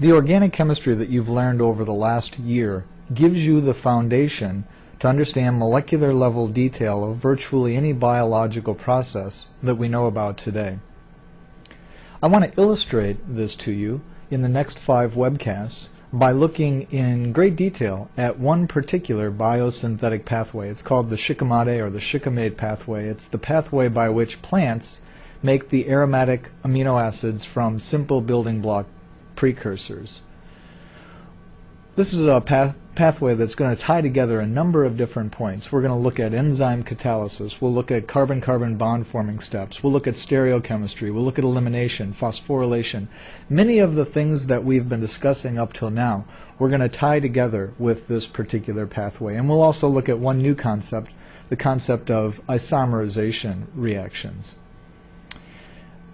The organic chemistry that you've learned over the last year gives you the foundation to understand molecular level detail of virtually any biological process that we know about today. I want to illustrate this to you in the next 5 webcasts by looking in great detail at one particular biosynthetic pathway. It's called the Shikimate or the Shikimate pathway. It's the pathway by which plants make the aromatic amino acids from simple building block precursors. This is a pathway that's going to tie together a number of different points. We're going to look at enzyme catalysis. We'll look at carbon-carbon bond forming steps. We'll look at stereochemistry. We'll look at elimination, phosphorylation. Many of the things that we've been discussing up till now, we're going to tie together with this particular pathway. And we'll also look at one new concept, the concept of isomerization reactions.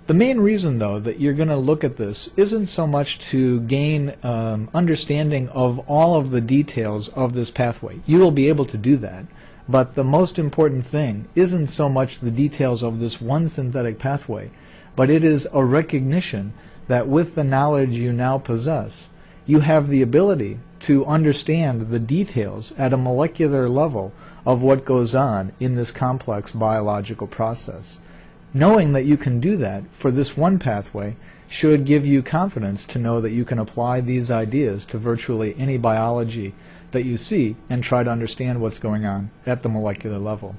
The main reason, though, that you're going to look at this isn't so much to gain understanding of all of the details of this pathway. You will be able to do that, but the most important thing isn't so much the details of this one synthetic pathway, but it is a recognition that with the knowledge you now possess, you have the ability to understand the details at a molecular level of what goes on in this complex biological process. Knowing that you can do that for this one pathway should give you confidence to know that you can apply these ideas to virtually any biology that you see and try to understand what's going on at the molecular level.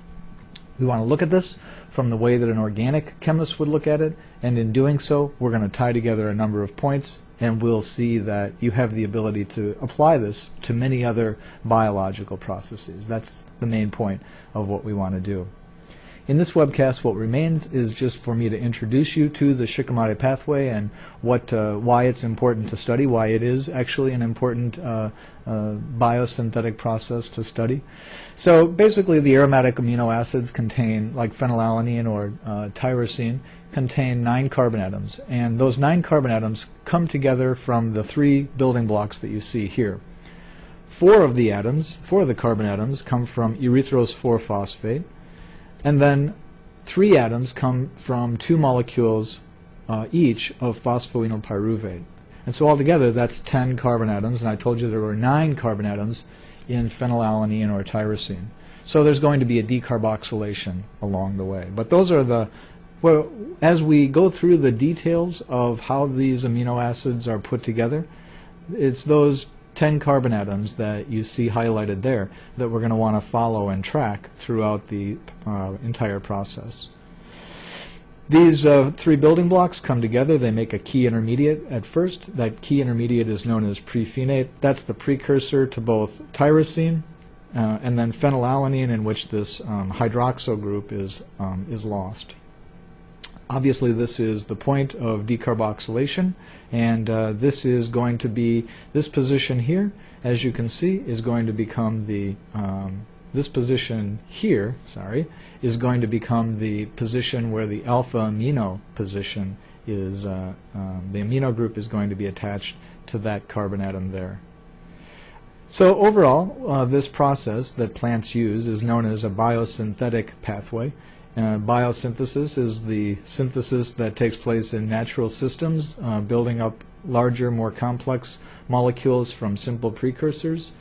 We want to look at this from the way that an organic chemist would look at it, and in doing so, we're going to tie together a number of points, and we'll see that you have the ability to apply this to many other biological processes. That's the main point of what we want to do. In this webcast, what remains is just for me to introduce you to the Shikimate pathway and why it's important to study, why it is actually an important biosynthetic process to study. So basically, the aromatic amino acids contain, like phenylalanine or tyrosine, contain 9 carbon atoms. And those 9 carbon atoms come together from the 3 building blocks that you see here. 4 of the carbon atoms come from erythrose 4-phosphate. And then 3 atoms come from 2 molecules each of phosphoenol pyruvate. And so altogether that's 10 carbon atoms, and I told you there were 9 carbon atoms in phenylalanine or tyrosine. So there's going to be a decarboxylation along the way. But those are well, as we go through the details of how these amino acids are put together, it's those 10 carbon atoms that you see highlighted there that we're going to want to follow and track throughout the entire process. These 3 building blocks come together. They make a key intermediate at first. That key intermediate is known as prephenate. That's the precursor to both tyrosine and then phenylalanine, in which this hydroxyl group is lost. Obviously, this is the point of decarboxylation, and this is going to be, this position here, as you can see, is going to become the, this position here, is going to become the position where the alpha amino position is, the amino group is going to be attached to that carbon atom there. So overall, this process that plants use is known as a biosynthetic pathway. Biosynthesis is the synthesis that takes place in natural systems, building up larger, more complex molecules from simple precursors.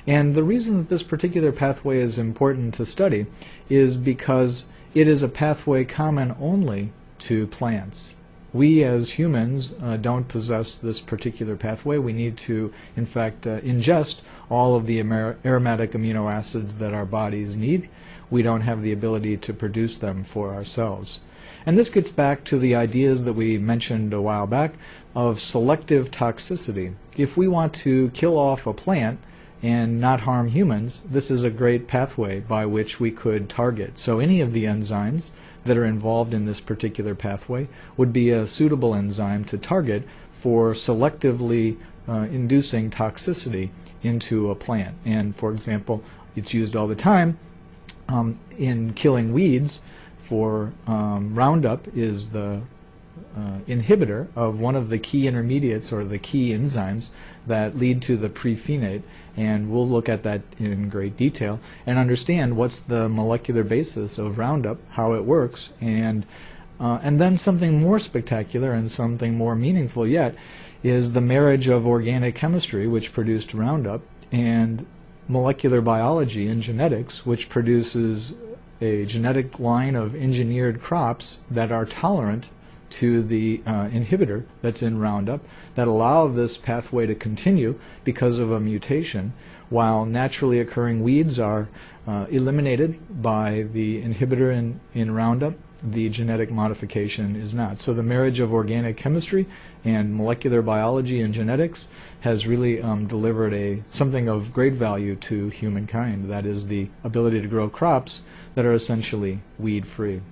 And the reason that this particular pathway is important to study is because it is a pathway common only to plants. We as humans don't possess this particular pathway. We need to, in fact, ingest all of the aromatic amino acids that our bodies need. We don't have the ability to produce them for ourselves. And this gets back to the ideas that we mentioned a while back of selective toxicity. If we want to kill off a plant and not harm humans, this is a great pathway by which we could target. So any of the enzymes that are involved in this particular pathway would be a suitable enzyme to target for selectively inducing toxicity into a plant. And for example, it's used all the time in killing weeds. For Roundup is the inhibitor of one of the key intermediates or the key enzymes that lead to the prephenate, and we'll look at that in great detail and understand what's the molecular basis of Roundup, how it works, and And then something more spectacular and something more meaningful yet is the marriage of organic chemistry, which produced Roundup, and molecular biology and genetics, which produces a genetic line of engineered crops that are tolerant to the inhibitor that's in Roundup, that allow this pathway to continue because of a mutation, while naturally occurring weeds are eliminated by the inhibitor in Roundup. The genetic modification is not. So the marriage of organic chemistry and molecular biology and genetics has really delivered something of great value to humankind. That is the ability to grow crops that are essentially weed-free.